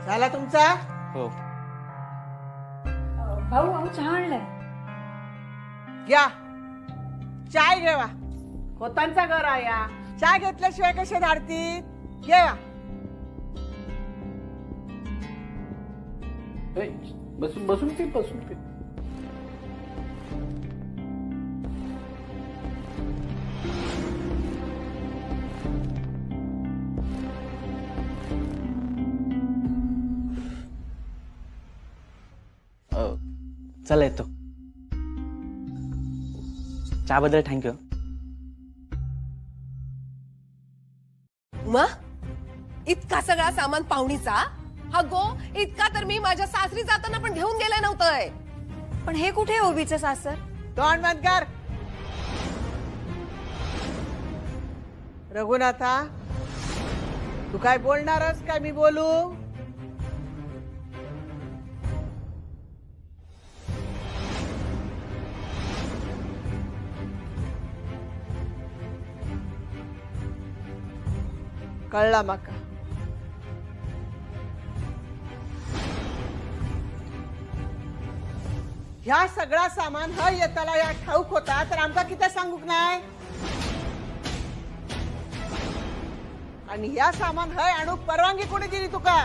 झाला तुमचा? हो. भाऊ भाऊ चहा आणलाय. घ्या चाय घेवा. खोतांचा घर आया चहा घेतल्याशिवाय कसे धाडतील? घेवा. बसून बसून पे बसून पे. चला येतो. चहाबद्दल थँक्यू. उमा, इतका सगळा सामान पाहुणीचा हा गो इतका तर मी माझ्या सासरी जाताना पण घेऊन गेले नव्हतंय. पण हे कुठे ओवीचे सासर? तोंड बंद कर. रघुनाथा, तू काय बोलणारस काय मी बोलू? कळला माका. ह्या सगळा सामान हय येताला या ठाऊक होता तर आमका किती सांगूक नाही? आणि ह्या सामान हय आणूक परवानगी कोणी दिली तुका?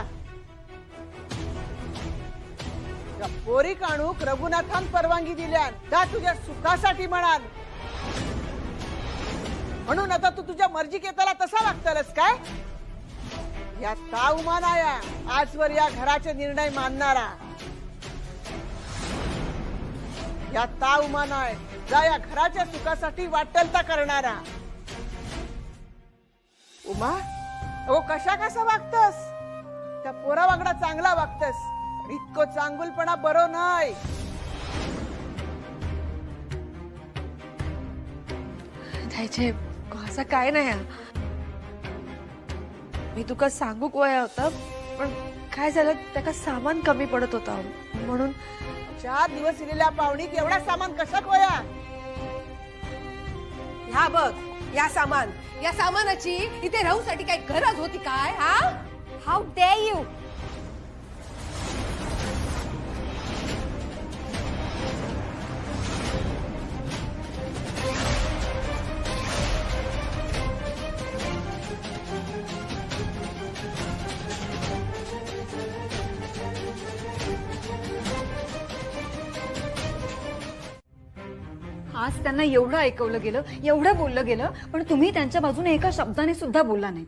या पोरीक आणूक रघुनाथान परवानगी दिल्यान का तुझ्या सुखासाठी म्हणाल? म्हणून आता तू तुझ्या मर्जी केताला तसा वागतलस काय? या ताव मानाया आजवर या घराचे निर्णय मानणारा. या ताव मानाय जा या घराच्या सुखासाठी वाटलता करणारा. उमा, अगो कशा कसा वागतस? त्या पोरा वागडा चांगला वागतस. इतको चांगुलपणा बरो नाही. द्यायचे असं काय नाही. मी तुका सांगूक वया होता पण काय झालं त्याका सामान कमी पडत होता म्हणून. 4 दिवस इलेल्या पाहुणीक एवढा सामान कशाक वया? ह्या बघ या सामानाची इथे राहूसाठी काय गरज होती काय? हा, हाऊ डेअर यू. आज त्यांना एवढं ऐकवलं गेलं, एवढं बोललं गेलं, पण तुम्ही त्यांच्या बाजूने एका शब्दाने सुद्धा बोलला नाहीत.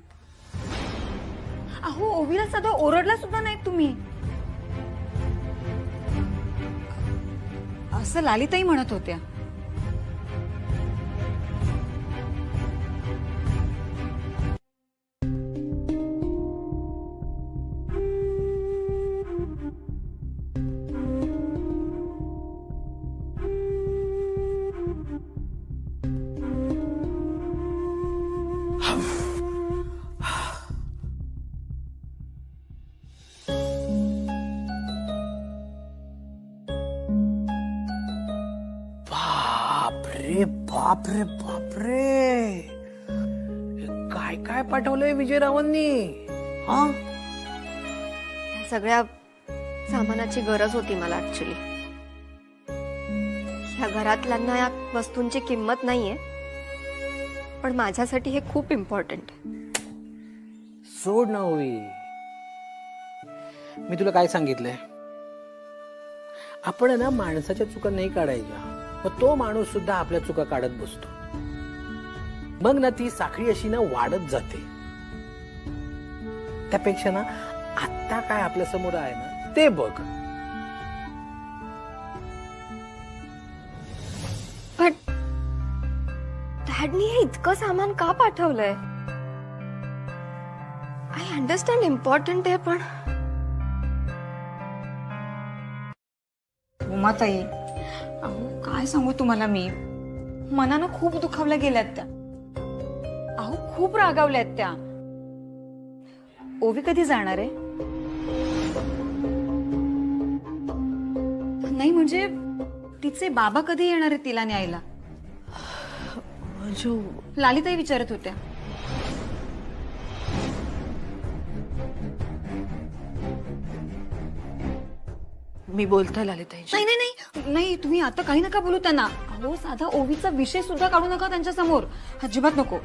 अहो, ओवीला साधा ओरडला सुद्धा नाहीत तुम्ही. असं लालिताई म्हणत होत्या. बापरे बापरे, काय काय पाठवलंय विजयरावांनी? हा, सगळ्या सामानाची गरज होती मला ऍक्च्युली. ह्या घरातल्यांना या वस्तूंची किंमत नाहीये, पण माझ्यासाठी हे खूप इम्पॉर्टंट. सोड ना ओवी. मी तुला काय सांगितलंय? आपण ना माणसाच्या चुका नाही काढायच्या, मग तो माणूस सुद्धा आपल्या चुका काढत बसतो. मग ना ती साखळी अशी ना वाढत जाते. त्यापेक्षा ना आता काय आपल्या समोर आहे ना ते बघ. पण डॅडनी हे इतकं सामान का पाठवलंय? आय अंडरस्टँड इम्पॉर्टंट आहे, पण उमाताई, अहो काय सांगू तुम्हाला, मी मनानं खूप दुखावल्या गेल्यात त्या. अहो खूप रागावल्यात त्या. ओवी कधी जाणार आहे? नाही म्हणजे तिचे बाबा कधी येणार आहे तिला न्यायला? लालिताई विचारत होत्या. मी बोलते ललिताईची. नाही नाही नाही नाही, तुम्ही आता काही नका बोलू त्यांना. अहो साधा ओवीचा विषय सुद्धा काढू नका त्यांच्या समोर, अजिबात नको.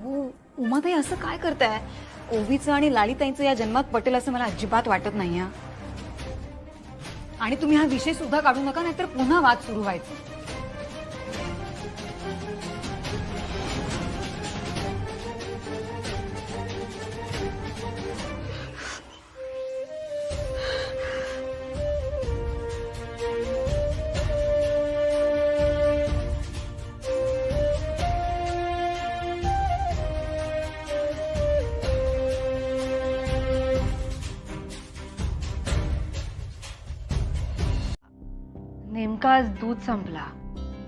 हो उमाताई असं काय करताय? ओवीचं आणि लालिताईंचं या जन्मात पटेल असं मला अजिबात वाटत नाही. आणि तुम्ही हा विषय सुद्धा काढू नका, नाहीतर पुन्हा वाद सुरू व्हायचा. नेमका आज दूध संपला.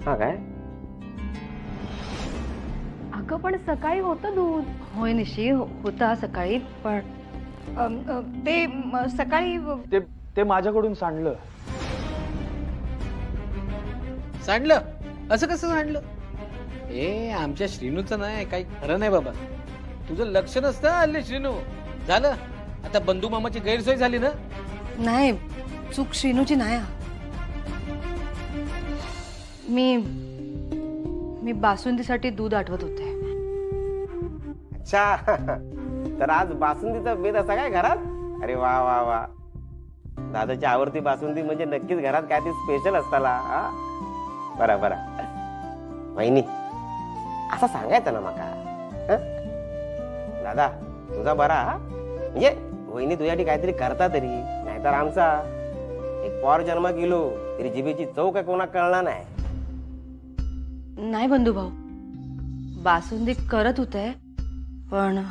हा काय? अगं पण सकाळी होतं दूध. होय निशी होता सकाळी, पण सकाळी ते माझ्याकडून सांडलं. सांडलं? असं कसं सांडलं? आमच्या श्रीनूचं नाही, काही खरं नाही बाबा. तुझं लक्ष नसतं हल्ली श्रीनू. झालं आता बंधू मामाची गैरसोय झाली ना. नाही, चूक श्रीनूची नाही. मी बासुंदीसाठी दूध आठवत होते. अच्छा, तर आज बासुंदीचा बेत असा काय घरात? अरे वा वा वा, दादाची आवडती बासुंदी म्हणजे नक्कीच घरात काय ती स्पेशल असताला. बरा बरा वहिनी, असं सांगायचं ना माका. दादा तुझा बरा, म्हणजे वहिनी तुझ्यासाठी काहीतरी करता तरी, नाहीतर आमचा एक पोर जन्म गेलो तरी जिभेची चव काय कोणा कळणार नाही. नाही बंधू भाऊ, बासुंदी करत होते, पण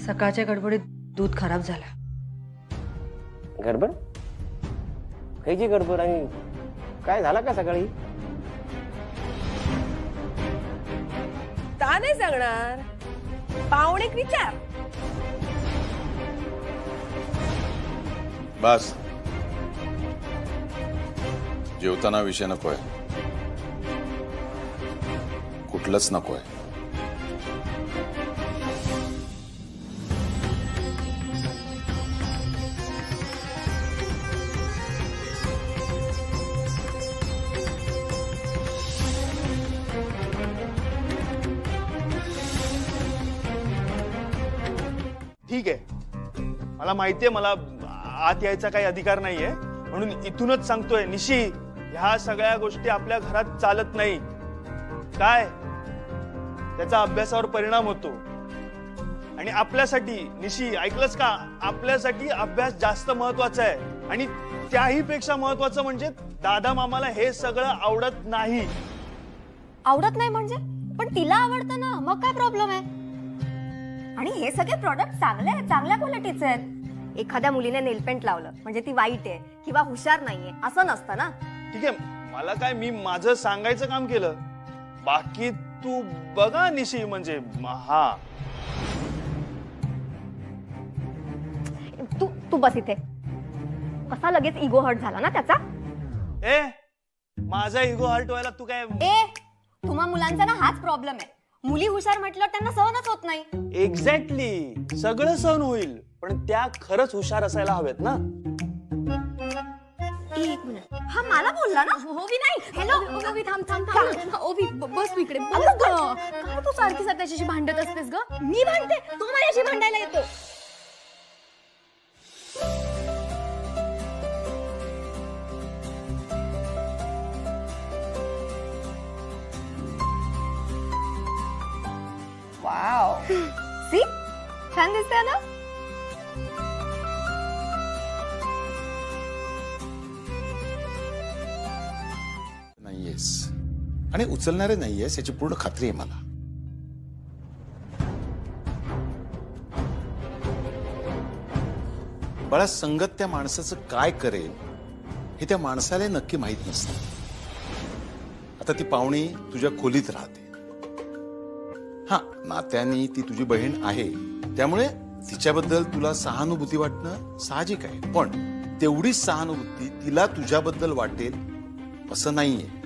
सकाळच्या गडबडीत दूध खराब झालं. गडबड? खायची गडबड आणि काय झालं का सकाळी? का नाही सांगणार, पाहुणे विचार. बस, जेवताना विषय नकोय, कुठलंच नकोय. ठीक आहे, मला माहितीये मला आत यायचा काही अधिकार नाहीये, म्हणून इथूनच सांगतोय निशी, ह्या सगळ्या गोष्टी आपल्या घरात चालत नाही. काय त्याचा अभ्यासावर परिणाम होतो. आणि आपल्यासाठी निशी, ऐकलंस का, आपल्यासाठी अभ्यास जास्त महत्वाचा आहे. आणि त्याही पेक्षा महत्वाचं म्हणजे दादा मामाला हे सगळं आवडत नाही. आवडत नाही म्हणजे? पण तिला आवडतं ना, मग काय प्रॉब्लेम आहे? आणि हे सगळे प्रोडक्ट चांगले आहेत, चांगल्या क्वालिटीचे आहेत. एखाद्या मुलीने नेलपेंट लावलं म्हणजे ती वाईट आहे किंवा हुशार नाहीये असं नसतं ना. ठीक आहे, मला काय, मी माझं सांगायचं काम केलं, बाकी तू बघा निशी. म्हणजे हा, तू बस इथे. कसा लगेच इगो हर्ट झाला ना त्याचा? माझा इगो हर्ट व्हायला तू काय? तुम्हा मुलांचा ना हाच प्रॉब्लेम आहे. मुली हुशार म्हटलं त्यांना सहनच होत नाही. एक्झॅक्टली, सगळं सहन होईल, पण त्या खरंच हुशार असायला हवेत ना. एक मिनिट, हा मला बोलला ना? ओवी नाही. हॅलो ओवी, थांब थांब थांब. ओवी बस इकडे. काय तू सारखी त्याच्याशी भांडत असतेस ग? मी भांडते? तू माझ्याशी भांडायला येतो? वाव, सी छान दिसतंय ना? नाहीयेस आणि उचलणारे नाहीयेस याची पूर्ण खात्री आहे मला. बाळा, संगत त्या माणसाचं काय करेल हे त्या माणसाला नक्की माहित नसतं. आता ती पाहुणी तुझ्या खोलीत राहते. हा, नात्याने ती तुझी बहीण आहे, त्यामुळे तिच्याबद्दल तुला सहानुभूती वाटणं साहजिक आहे. पण तेवढीच सहानुभूती तिला तुझ्याबद्दल वाटेल असं नाहीये.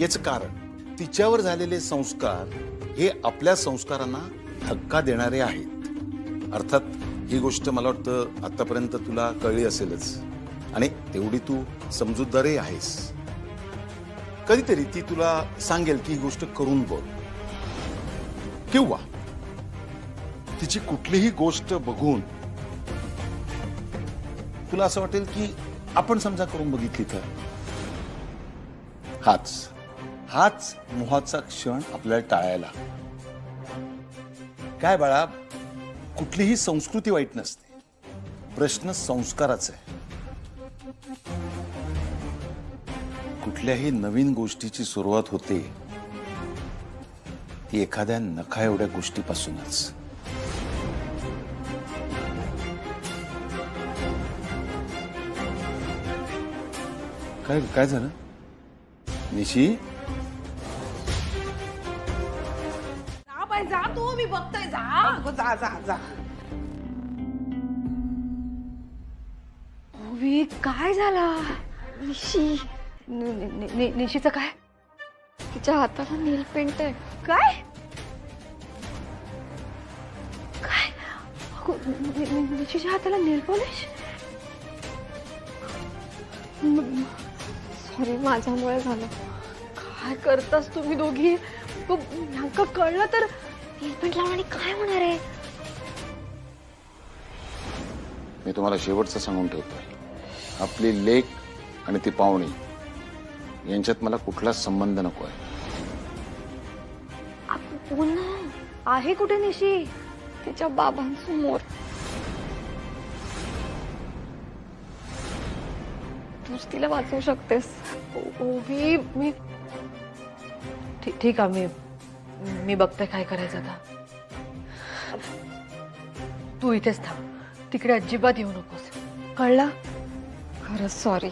याचं कारण तिच्यावर झालेले संस्कार हे आपल्या संस्कारांना धक्का देणारे आहेत. अर्थात ही गोष्ट मला वाटतं आतापर्यंत तुला कळली असेलच. आणि तेवढी तू समजूतदारही आहेस. कधीतरी ती तुला सांगेल की ही गोष्ट करून बघ, किंवा तिची कुठलीही गोष्ट बघून तुला असं वाटेल की आपण समजा करून बघितली तर. हाच मोहाचा क्षण आपल्याला टाळायला. काय बाळा, कुठलीही संस्कृती वाईट नसते, प्रश्न संस्काराचा आहे. कुठल्याही नवीन गोष्टीची सुरुवात होते ती एखाद्या नखा एवढ्या गोष्टीपासूनच. काय झालं निशी? जा बाई जा तू, मी बघतोय जा. अगं जा जा जा. ओवी, काय झाला? निशी निशीचं काय? तिच्या हाताला नील पेंट आहे. काय काय निशीच्या हाताला नेल पॉलिश? सॉरी, माझ्यामुळे झालं. काय करतास तुम्ही दोघी? ह्यांका कळलं तर नेल पेंट लावण्याने काय होणार आहे? मी तुम्हाला शेवटचं सांगून ठेवतोय, आपली लेक आणि ती पाहुणी यांच्यात मला कुठलाच संबंध नको आहे. पुन्हा आहे कुठे निशी? तिच्या बाबांसमोर. तूच तिला वाचवू शकतेस. ओवी, मी ठीक आहे, मी बघते काय करायचं आता. तू इथेच थांब, तिकडे अजिबात येऊ नकोस, कळला? खरंच सॉरी.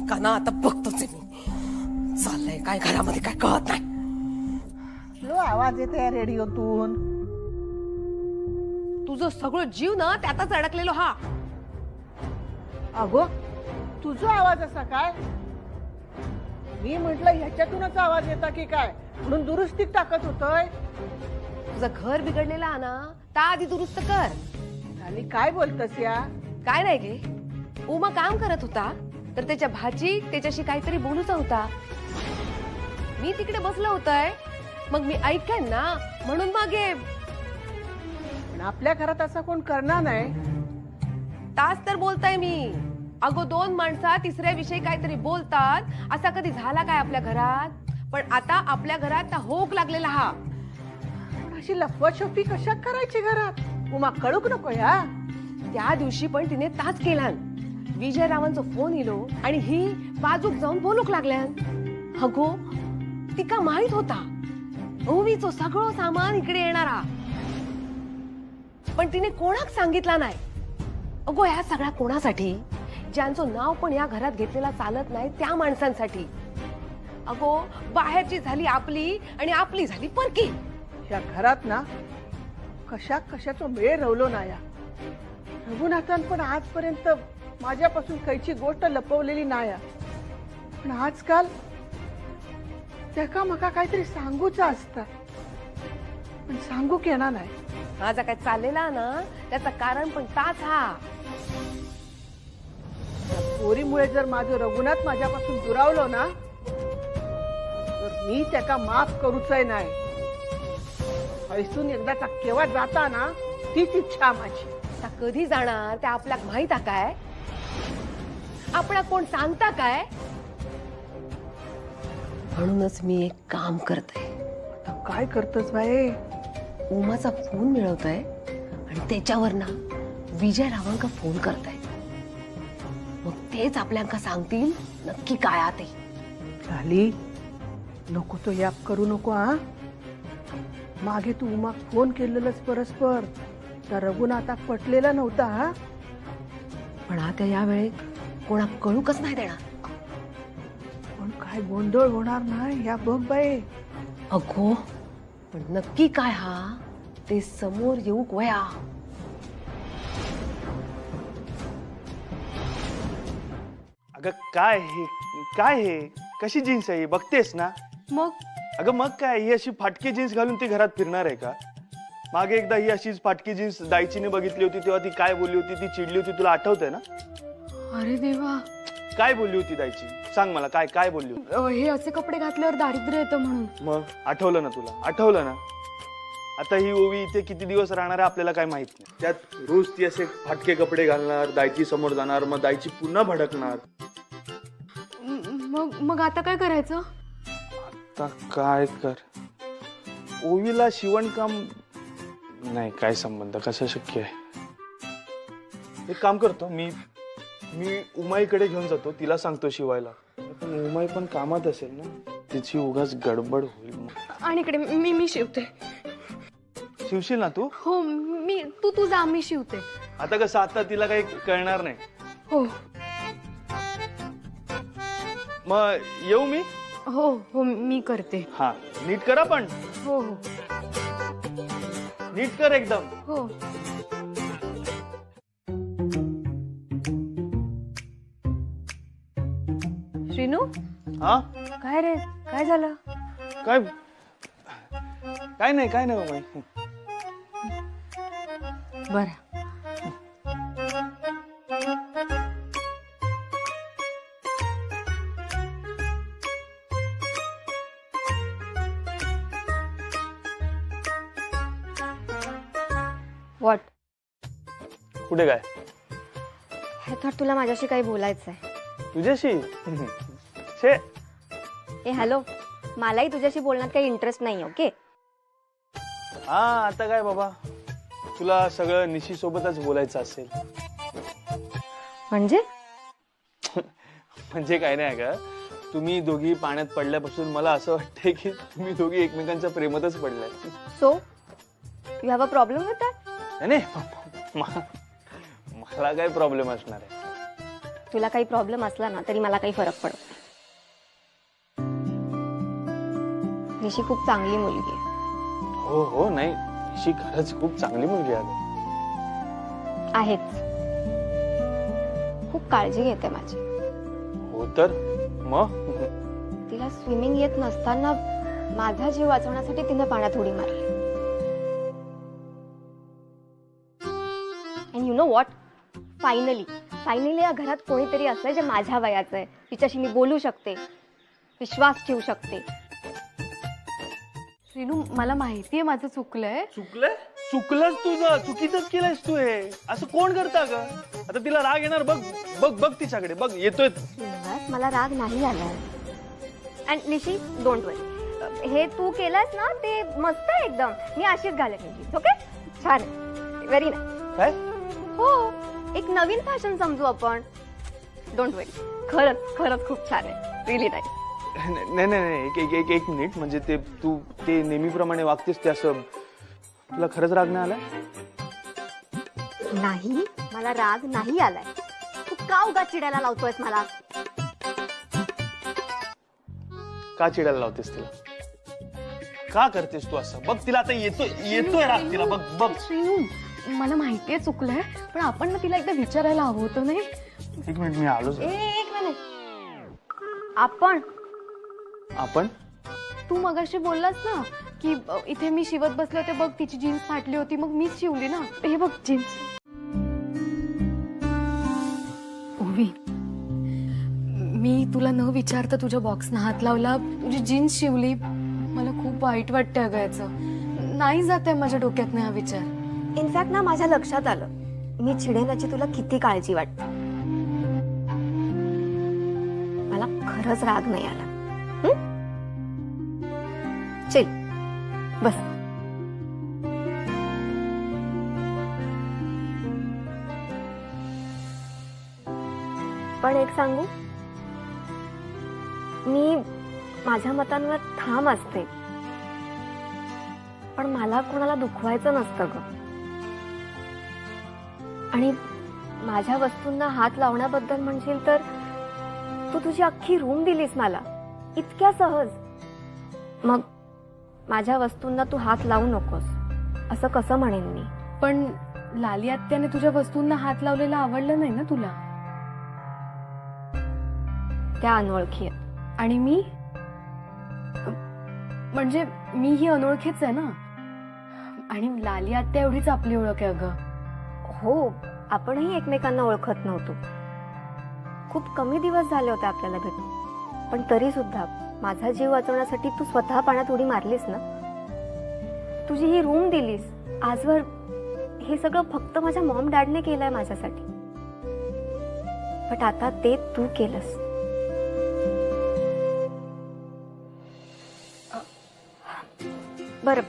काना आता बघतोच आहे मी. चाललंय काय घरामध्ये काय कळत नाही. लो आवाज येते रेडिओतून. तुझं सगळं जीव ना त्यातच अडकलेलो हा. अगो, तुझा आवाज असा काय? मी म्हंटल ह्याच्यातूनच आवाज येता की काय, म्हणून दुरुस्तीत टाकत होतोय. तुझं घर बिघडलेला ना, त्या आधी दुरुस्त कर. आणि काय बोलतस या? काय नाही गे, उमा काम करत होता तर त्याच्या भाची त्याच्याशी काहीतरी बोलूचा होता. मी तिकडे बसलं होतंय, मग मी ऐकेन ना म्हणून मागे. पण आपल्या घरात असा कोण करणार नाही. तास तर बोलताय मी. अगो, दोन माणसा तिसऱ्या विषयी काहीतरी बोलतात, असा कधी झाला काय आपल्या घरात? पण आता आपल्या घरात होक लागलेला हा. पण अशी लपवाछपी कशा करायची घरात? उमा कळूक नको या. त्या दिवशी पण तिने ताच केला. विजयरावांचा फोन इलो आणि ही बाजूक जाऊन बोलूक लागल्यान. अगो, तिका माहित होता ओवीचं सगळं सामान इकडे येणारा, पण तिने कोणाक सांगितला नाही. अगो, ह्या सगळ्या कोणासाठी? ज्यांचं नाव पण या घरात घेतलेला चालत नाही त्या माणसांसाठी. अगो, बाहेरची झाली आपली आणि आपली झाली परकी. या घरात ना कशाचा मेळ रवलो ना या. रघुनाथन पण आजपर्यंत माझ्यापासून काहीची गोष्ट लपवलेली नाही. पण आजकाल त्याका मका काहीतरी सांगूचा असता, पण सांगू येणार नाही. माझा काय चाललेला ना त्याचं कारण पण ताच हा. पोरीमुळे जर माझं रघुनाथ माझ्यापासून दुरावलो ना, तर मी त्याका माफ करूचय नाही. हैसून एकदाचा केव्हा जाता ना, तीच इच्छा माझी. आता कधी जाणार ते आपल्याला माहित आहे काय? आपला कोण सांगता काय? म्हणूनच मी एक काम करते. आता काय करतस बाई? उमाचा फोन मिळवतोय आणि त्याच्यावर ना विजयरावांका फोन करताय. मग तेच आपल्याला सांगतील नक्की काय आते. झाली, नको तो याप करू नको. हा, मागे तू उमा फोन केलेलंच परस्पर, तर रघुनाथाक पटलेला नव्हता. हा, पण आता या वेळेत कोणा कळूकच नाही देणार. पण काय गोंधळ होणार नाही या बघ बाई. अगो, पण नक्की काय हा ते समोर येऊक वया. अगं काय हे कशी जीन्स आहे ही? बघतेस ना? मग अगं मग काय, ही अशी फाटकी जीन्स घालून ती घरात फिरणार आहे का? मागे एकदा ही अशीच फाटकी जीन्स दायचीने बघितली होती, तेव्हा ती काय बोलली होती, ती चिडली होती, तुला आठवतंय ना? अरे देवा, काय बोलली होती दायची? सांग मला, काय बोलली होती? हे असे कपडे घातल्यावर दारिद्र्य येतं म्हणून. मग आठवलं ना तुला? आठवलं ना? आता ही ओवी इथे किती दिवस राहणार आहे आपल्याला काय माहित नाही. त्यात रोज ती असे फाटके कपडे घालणार, दायची समोर जाणार, मग दायची पुन्हा भडकणार. मग आता काय करायचं? आता काय कर, ओवीला शिवणकाम नाही, काय संबंध, कसं शक्य आहे? एक काम करतो मी उमाईकडे घेऊन जातो, तिला सांगतो शिवायला. पण उमाई पण कामात असेल ना, तिची उगाच गडबड होईल मग. आणि इकडे मी शिवते. शिवशील ना तू? हो, तू जा, मी शिवते. आता कसं, आता तिला काही कळणार नाही. हो मग येऊ मी? हो मी करते. हा, नीट करा पण. हो नीट कर एकदम. हो. श्रीनू, हा, काय रे, काय झालं? काय नाही उमाई. बर. व्हॉट? कुठे काय? आय थॉट तुला माझ्याशी काही बोलायचंय. तुझ्याशी? छे. ए हॅलो, मलाही तुझ्याशी बोलण्यात काही इंटरेस्ट नाही. ओके? हा, आता काय बाबा, तुला सगळं निशी सोबतच बोलायचं असेल. म्हणजे म्हणजे काय नाही का, तुम्ही दोघी पाण्यात पडल्यापासून मला असं वाटतंय की तुम्ही दोघी एकमेकांच्या प्रेमातच पडलाय. So you have a problem with that? नाही, मला काय प्रॉब्लेम असणार आहे? तुला काही प्रॉब्लेम असला ना तरी मला काही फरक पडत नाही. निशी खूप चांगली मुलगी आहे. हो, नाही, निशी खरंच खूप चांगली मुलगी आहे. आहेच. खूप काळजी घेते माझी. हो तर मग? तिला स्विमिंग येत नसताना माझा जीव वाचवण्यासाठी तिने पाण्यात उडी मारली. And you know what, finally या घरात कोणीतरी असलंय जे माझ्या वयाचं आहे, तिच्याशी मी बोलू शकते, विश्वास ठेवू शकते. श्रीनू, मला माहितीये माझं चुकलंय. चुकलंच तुझं, चुकीचंच केलंयस तू हे. असं कोण करता ग? आता तिला राग येणार, बघ तिच्याकडे बघ, येतोय. मला राग नाही आलाय. अँड निशी, डोंट वरी, हे तू केलंस ना ते मस्त आहे एकदम. मी अशीच घालेन. ओके? छान, व्हेरी नाईस. काय? हो, एक नवीन फॅशन समजू आपण. डोंट वरी, खरंच खूप छान आहे. Really nice. नाही, एक मिनिट. म्हणजे तू ते नेहमीप्रमाणे वागतेस ते असं, तुला खरंच राग नाही आला? नाही, मला राग नाही आलाय. तू का उगा चिडायला लावतोयस मला? का चिडायला लावतेस तिला? का करतेस तू असं? बघ, तिला आता येतोय राग तिला. बघ. श्रीनू, मला माहितीये चुकलंय, पण आपण ना तिला एकदा विचारायला हवं होतं. नाही, एक मिनिट, मी आलोच. एक मिनिट. आपण तू मगाशी बोललास ना की इथे मी शिवत बसले होते, बघ तिची जीन्स फाटली होती, मग मीच शिवली ना. हे बघ जीन्स. ओवी, मी तुला न विचारता तुझ्या बॉक्सना हात लावला, तुझी जीन्स शिवली. मला खूप वाईट वाटतंय अगं याचं. नाही जात आहे माझ्या डोक्यात हा विचार. इनफॅक्ट ना, माझ्या लक्षात आलं मी चिडेनाची तुला किती काळजी वाटते. मला खरंच राग नाही आला. चल बस. पण एक सांगू, मी माझ्या मतांवर ठाम असते, पण मला कोणाला दुखवायचं नसतं ग. आणि माझ्या वस्तूंना हात लावण्याबद्दल म्हणशील तर तू तुझी अख्खी रूम दिलीस मला, इतक्या सहज. मग माझ्या वस्तूंना तू हात लावू नकोस असं कसं म्हणेन मी? पण लाली आत्याने तुझ्या वस्तूंना हात लावलेला आवडलं नाही ना तुला? त्या अनोळखी आहेत. आणि मी म्हणजे मी ही अनोळखीच आहे ना. आणि लाली आत्या एवढीच आपली ओळख आहे अगं. हो, आपणही एकमेकांना ओळखत नव्हतो. खूप कमी दिवस झाले होते आपल्याला भेटून, पण तरी सुद्धा माझा जीव वाचवण्यासाठी तू स्वतः पाण्यात उडी मारलीस ना. तुझी ही रूम दिलीस. आजवर हे सगळं फक्त माझ्या मॉम डॅडने केलंय माझ्यासाठी, पण आता ते तू केलंस. बरं,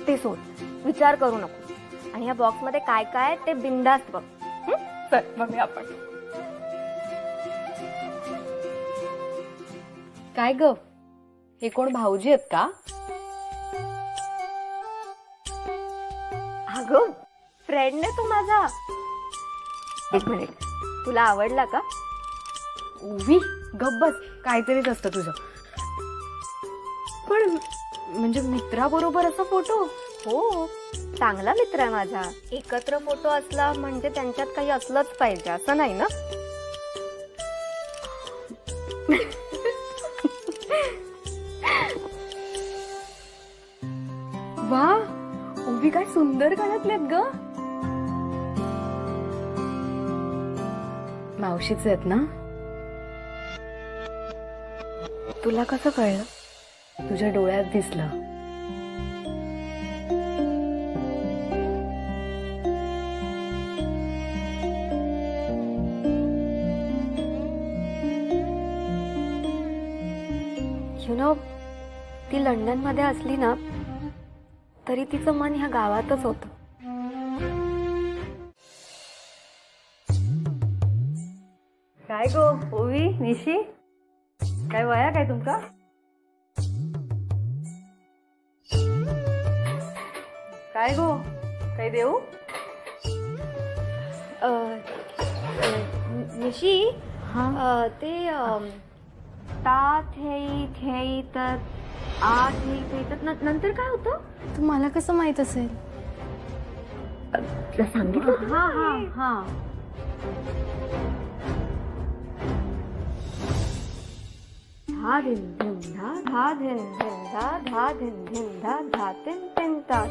ते सोड, विचार करू नको. आणि या बॉक्स मध्ये काय काय आहे ते बिंदास्त बघ. चल बघूया आपण. काय ग, हे कोण भाऊजी आहेत का? अगं, फ्रेंड ने तू माझा. एक मिनिट, तुला आवडला का? उवी गब्बस, काहीतरीच असतं तुझं. पण म्हणजे मित्राबरोबर असा फोटो? हो, चांगला मित्र आहे माझा. एकत्र फोटो असला म्हणजे त्यांच्यात काही असलंच पाहिजे असं नाही ना. वा, उभी काय सुंदर कानातलेत ग. मावशीच आहेत ना? तुला कसं कळलं? तुझ्या डोळ्यात दिसलं. यु नो, ती लंडन मध्ये असली ना तरी तिचं मन ह्या गावातच होतं. काय गो ओवी, निशी, काय वया काय तुमका? काय गो, काय देऊ? निशी, ते ता थेई थेई तर आ थेई थेई तर नंतर काय होतं? तुम्हाला कसं माहित असेल? तुला सांगितलं? हा हा हा. धा धिन धिन धा, धा धिन धिन धा, धा धिन धिन धा, धा तिन तिन ता.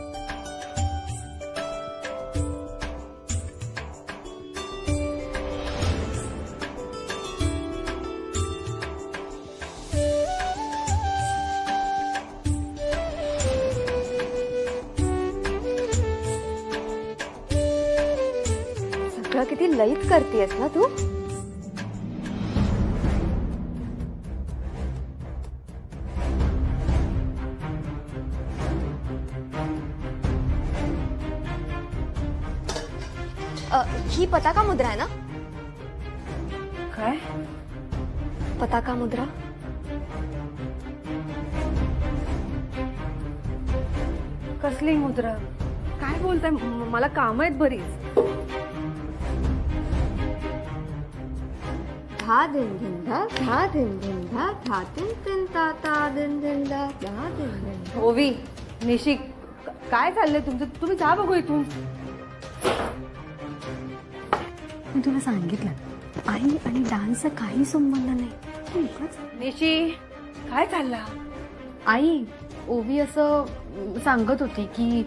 सगळं किती लईच करतेस ना तू. ही पताका मुद्रा आहे ना? काय? पताका मुद्रा. कसली मुद्रा? काय बोलताय? मला काम आहेत बरीच. धा दिन दिन धा, धा दिन दिन धा, धा तिन तिन ता, ता दिन दिन धा, धा दिन दिन. ओवी, निशी, काय चाललंय तुमचं? तुम्ही जा बघू इथून. मी तुला सांगितलं, आई आणि डान्सचा काही संबंध नाही. निशी, काय चालला? आई, ओवी असं सांगत होती की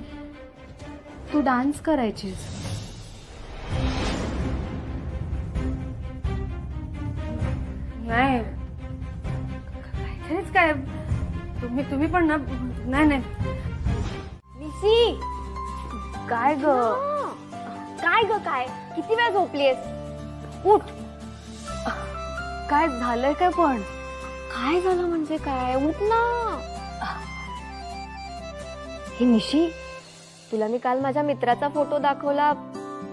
तू डान्स करायचीस. नाही, काहीतरीच काय. तुम्ही पण ना. नाही नाही. निशी, काय ग? काय ग काय? किती वेळ झोपलीयस? उठ. काय झालंय काय? पण काय झालं म्हणजे काय? उठ ना. हे निशी, तुला मी काल माझ्या मित्राचा फोटो दाखवला,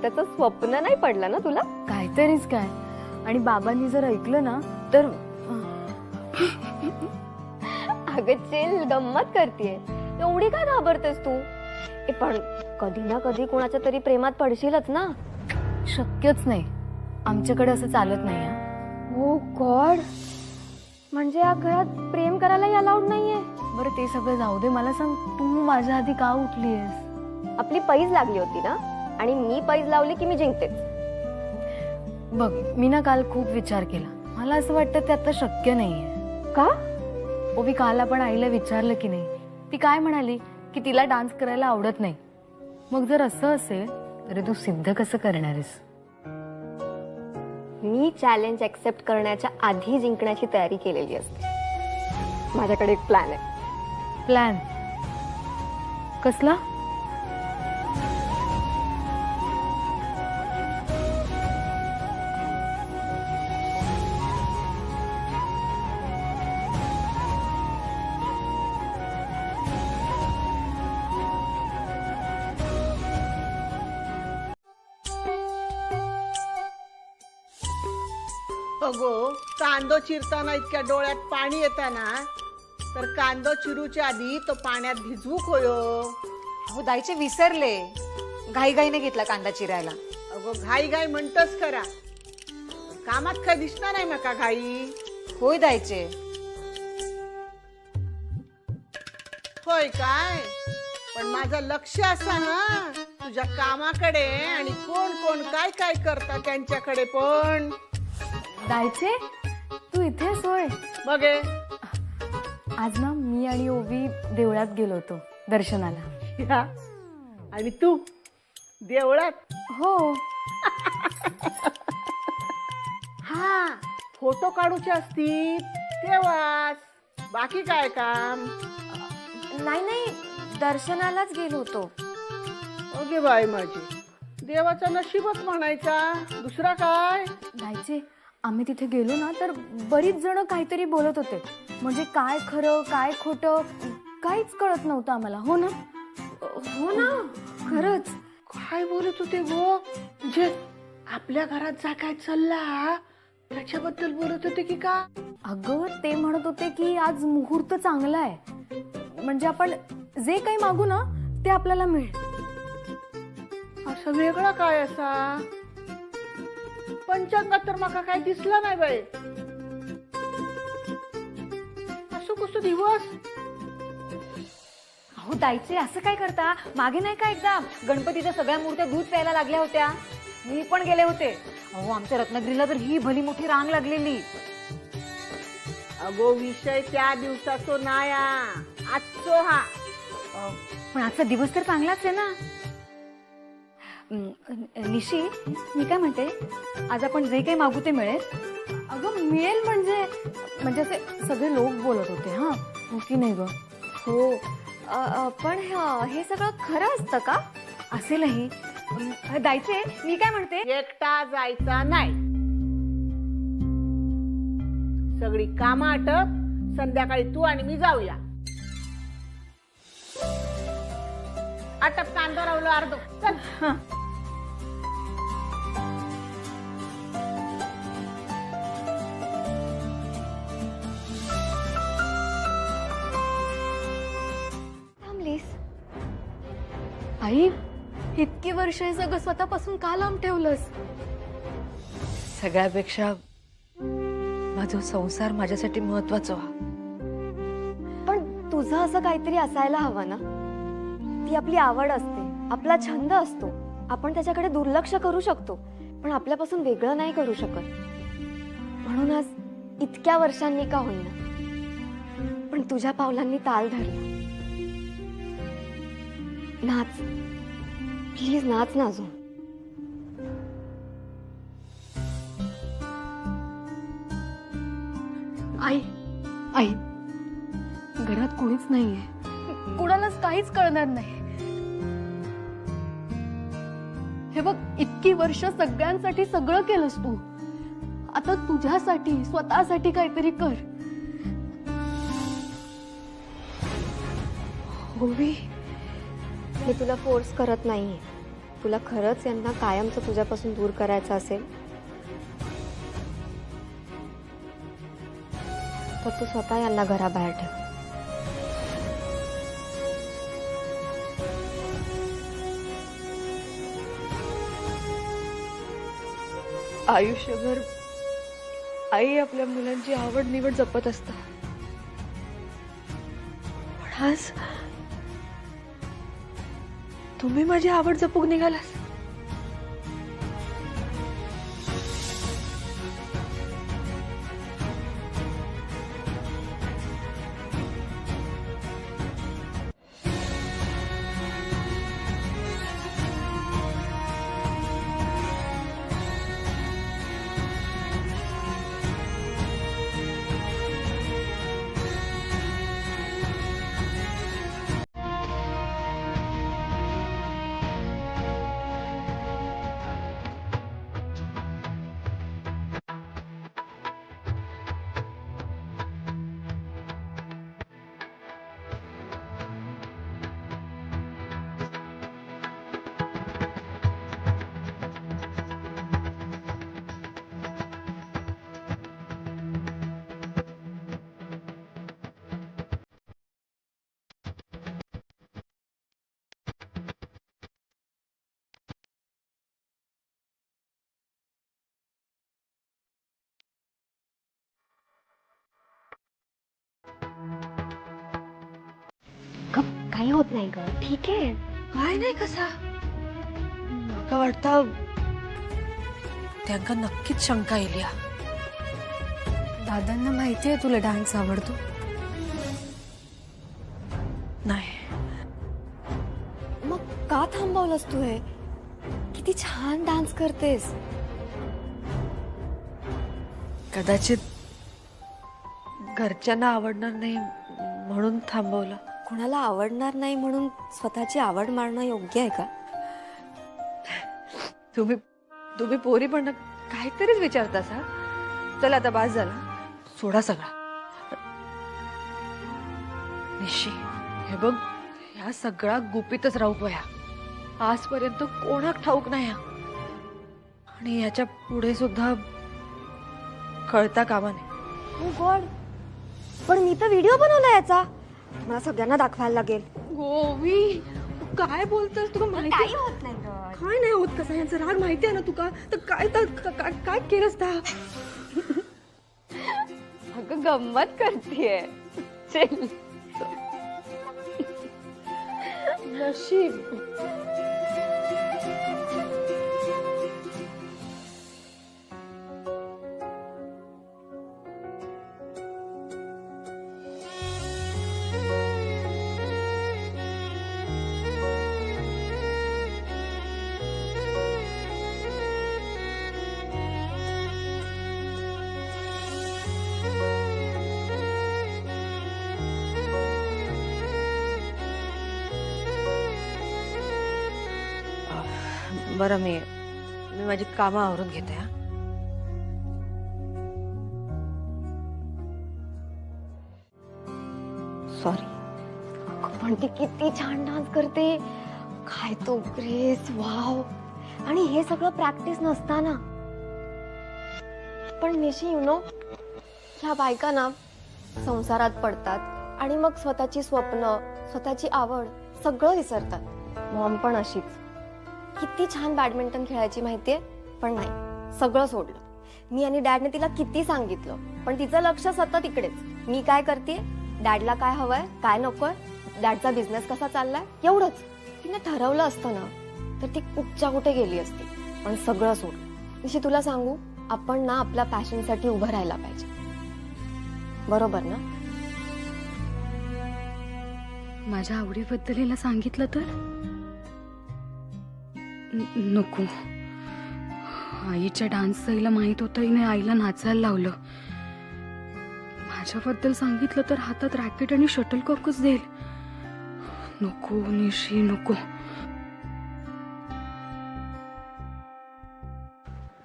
त्याचं स्वप्न नाही पडलं ना तुला? काहीतरीच काय. आणि बाबांनी जर ऐकलं ना तर. अगं चिल, गंमत करतेय. एवढी काय घाबरतेस तू? पण कधी ना कधी कोणाच्या तरी प्रेमात पडशीलच ना. शक्यच नाही, आमच्याकडे असं चालत नाही. ओ गॉड, म्हणजे या घरात प्रेम करायलाही अलाउड नाहीये? बरं ते सगळं जाऊ दे, मला सांग, तू माझ्या आधी का उठलीयस? आपली पैज लागली होती ना, आणि मी पैज लावली की मी जिंकतेच. बघ, मी ना काल खूप विचार केला. मला असं वाटतं ते आता शक्य नाहीये. का? ओवी काल आपण आईला विचारलं की नाही, ती काय म्हणाली की तिला डान्स करायला आवडत नाही. मग जर असं असेल तर तू सिद्ध कसं करणार आहेस? मी चॅलेंज एक्सेप्ट करण्याच्या आधी जिंकण्याची तयारी केलेली असते. माझ्याकडे एक प्लॅन आहे. प्लॅन कसला? अगो, कांदो चिरताना इतक्या डोळ्यात पाणी येताना तर कांदो चिरूच्या आधी तो पाण्यात भिजवू होयो. हो दायचे विसरले, घाईघाईने घेतला कांदा चिरायला. अगो घाई घाई म्हणतस खरा, कामात काय दिसणार नाही मका घाई. होय दायचे. होय काय? पण माझं लक्ष असा ना तुझ्या कामाकडे आणि कोण कोण काय काय करता त्यांच्याकडे पण. दायचे तू इथेच होय? बघे आज ना मी आणि ओवी देवळात गेलो होतो दर्शनाला. या, आणि तू देवळात? हो. हा, फोटो काढूचे असतील तेव्हाच, बाकी काय काम? नाही, दर्शनालाच गेलो होतो. ओके बाई माझी, देवाचा नशीबच म्हणायचा, दुसरा काय? दायचे आम्ही तिथे गेलो ना तर बरीच जण काहीतरी बोलत होते. म्हणजे काय खरं काय खोटं काहीच कळत नव्हतं आम्हाला. हो ना? हो ना, खरंच. काय बोलत होते गो? म्हणजे आपल्या घरात जा काय चालला त्याच्याबद्दल बोलत होते की का? अगं ते म्हणत होते की आज मुहूर्त चांगला आहे, म्हणजे आपण जे काही मागू ना ते आपल्याला मिळेल. असं वेगळा काय असा? पंचांगात तर माका काय दिसला नाही बाई. असं कसं दिवस? अहो दायचे असं काय करता? मागे नाही का एकदा गणपतीच्या सगळ्या मूर्त्या दूध प्यायला लागल्या होत्या, मी पण गेले होते. अहो आमच्या रत्नागिरीला तर ही भली मोठी रांग लागलेली. अगो विषय त्या दिवसाचो नाया, आजचो हा. पण आजचा दिवस तर चांगलाच आहे ना. निशी, मी काय म्हणते, आज आपण जे काही मागू ते मिळेल? अगं मिळेल म्हणजे असे सगळे लोक बोलत होते. हा, हो की नाही ग? हो, पण हे सगळं खरं असतं का? असेलही. दायचे मी काय म्हणते, एकटा जायचा नाही. सगळी कामं आटप, संध्याकाळी तू आणि मी जाऊया. आटप, कांदा रावलो अर्ध. चल. आई इतकी वर्ष हे सगळं स्वतःपासून का लांब ठेवलंस? सगळ्यापेक्षा माझा संसार माझ्यासाठी महत्वाचा व्हा. पण तुझं असं काहीतरी असायला हवं ना. ती आपली आवड असते, आपला छंद असतो. आपण त्याच्याकडे दुर्लक्ष करू शकतो, पण आपल्यापासून वेगळं नाही करू शकत. म्हणूनच इतक्या वर्षांनी का होईना पण तुझ्या पावलांनी ताल धरला. नाच, प्लीज नाच ना अजून. आई आई घरात कोणीच नाहीये, कुणालाच काहीच कळणार नाही. हे बघ, इतकी वर्ष सगळ्यांसाठी सगळं केलंस तू, आता तुझ्यासाठी स्वतःसाठी काहीतरी कर. ओवी, मी तुला फोर्स करत नाहीये. तुला खरंच यांना कायमचं तुझ्यापासून दूर करायचं असेल तर तू स्वतः यांना घराबाहेर ठेव. आयुष्यभर आई आपल्या मुलांची आवड निवड जपत असतात, पण आज तुम्ही माझी आवड जपूक निघालास. काही होत नाही ग, ठीक आहे. काय नाही कसा का वाटतं त्यांना नक्कीच शंका येईल या. दादांना माहितीये तुला डान्स आवडतो. नाही मग का थांबवलंस तू हे? किती छान डान्स करतेस. कदाचित घरच्यांना आवडणार नाही म्हणून थांबवलं. कोणाला आवडणार नाही म्हणून स्वतःची आवड मारणं योग्य आहे का? तुम्ही पोरी पण काहीतरीच विचारतास हा. चला आता बास झाला, सोडा सगळा. निशी हे बघ, ह्या सगळा गुपितच राहू पया. आजपर्यंत कोणाक ठाऊक नाही हा. आणि याच्या पुढे सुद्धा कळता कामा नाही. ओ गॉड, पण मी तर व्हिडिओ बनवला याचा, मला सगळ्यांना दाखवायला लागेल. गोवी काय बोलतोस? तुला माहिती काही होत नाही ग. काय नाही होत. कसा यांचा राग माहिती आहे ना तुका, तर काय केलंस ता? अगं गंमत करतेय. नशीब. बरं, मी माझी कामं आवरून घेते हा. सॉरी. पण ती किती छान डान्स करते. काय तो ग्रेस, वाव. आणि हे सगळं प्रॅक्टिस नसताना. पण निशी यु नो, ह्या बायका ना संसारात पडतात आणि मग स्वतःची स्वप्न, स्वतःची आवड सगळं विसरतात. मॉम पण अशीच. किती छान बॅडमिंटन खेळायची माहितीये, पण नाही, सगळं सोडलं. मी आणि डॅडने तिला किती सांगितलं, पण तिचं लक्ष सतत इकडेच. मी काय करते, डॅडला काय हवंय, काय नकोय, डॅडचा बिझनेस कसा चाललाय, एवढंच. तिने ठरवलं असतं ना तर ती कुठच्या कुठे गेली असती, पण सगळं सोडलं. निशी तुला सांगू, आपण ना आपल्या पॅशनसाठी उभं राहायला पाहिजे, बरोबर ना? माझ्या आवडीबद्दल हिला सांगितलं तर नको. आईच्या डान्सचं हिला माहित होतं, हिने आईला नाचायला लावलं. माझ्याबद्दल सांगितलं तर हातात रॅकेट आणि शटलकॉकच देईल. नको निशी, नको.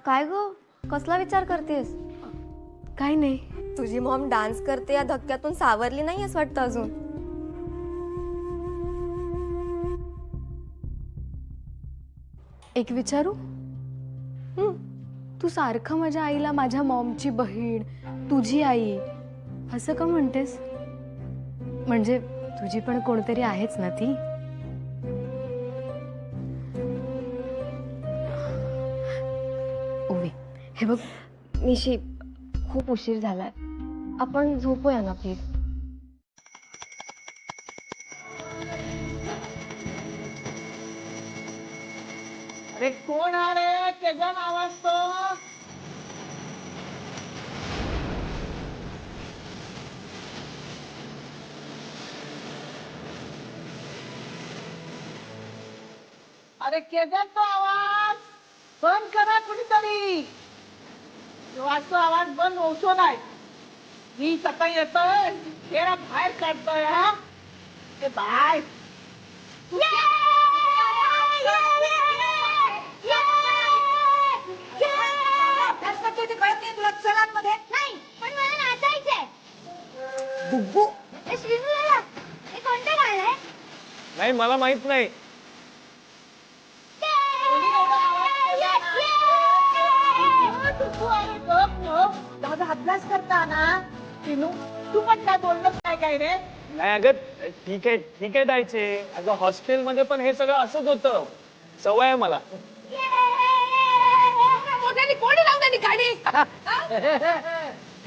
काय ग, कसला विचार करतेस? काय नाही. तुझी मॉम डान्स करते या धक्क्यातून सावरली नाही असं वाटतं अजून. एक विचारू? तू सारखं माझ्या आईला माझ्या मॉमची बहीण, तुझी आई असं का म्हणतेस? म्हणजे तुझी पण कोणतरी आहेच ना ती. ओवी, हे बघ. निशी, खूप उशीर झालाय, आपण झोपूया ना प्लीज. अरे कोण आले? त्याचा आवाज तो. अरे केदार, तो आवाज बंद करा कुणीतरी. तो आवाज बंद होतो नाही. मी सकाळी येतोय, तेरा बाहेर काढतोय. हा ते बाहेर. नाही, मला माहित नाही. दादा अभ्यास करता ना. तू पण काय बोललं काय रे? नाही अगं, ठीक आहे जायचे. अगं हॉस्टेलमध्ये पण हे सगळं असंच होतं. सवय आहे मला.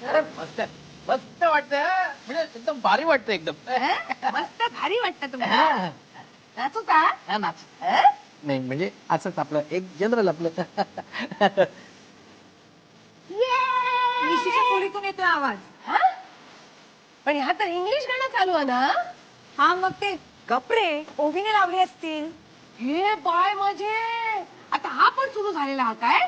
अरे मस्त वाटतंय म्हणजे एकदम भारी वाटतंय एकदम मस्त भारी वाटतं तुम्हाला नाचू का हा, नाच नाही म्हणजे असंच आपलं एक जनरल आपलं निशीच्या खोलीतून येतोय आवाज हा? पण ह्या तर इंग्लिश गाणं चालू आहे ना हा मग ते कपडे ओवीने लावले असतील. हे बाय माझे आता हा पण सुरू झालेला हा काय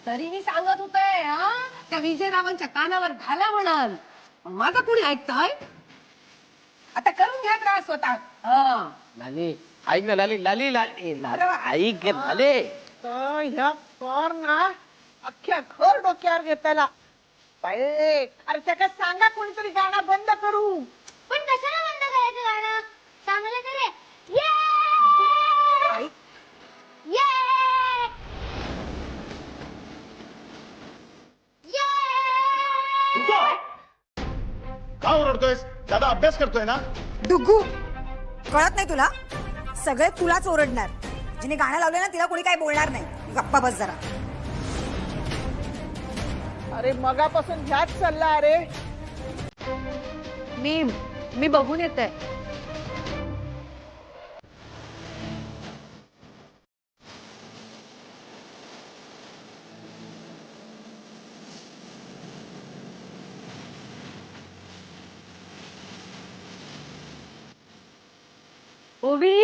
तरी मी सांगत होते हा त्या विजयरावांच्या कानावर घाला म्हणाल पण माझं कोणी ऐकतंय आता करून घ्या त्रास स्वतः हा लाली ऐक ना लाली लाली लाली लाली ऐक लाले तर ह्या कर ना अख्ख्या घर डोक्यावर घेताला बाई अरे त्याला सांगा कोणीतरी गाणं बंद करू. पण कशाला बंद करायचं गाणं चांगलं करे का ओरडतोयस? दादा अभ्यास करतोय ना. डुग्गू कळत नाही तुला सगळे तुलाच ओरडणार जिने गाणं लावलं ना तिला कोणी काही बोलणार नाही गप्पा बस जरा. अरे मगापासून ह्याच चालला अरे. मी बघून येते. ओवी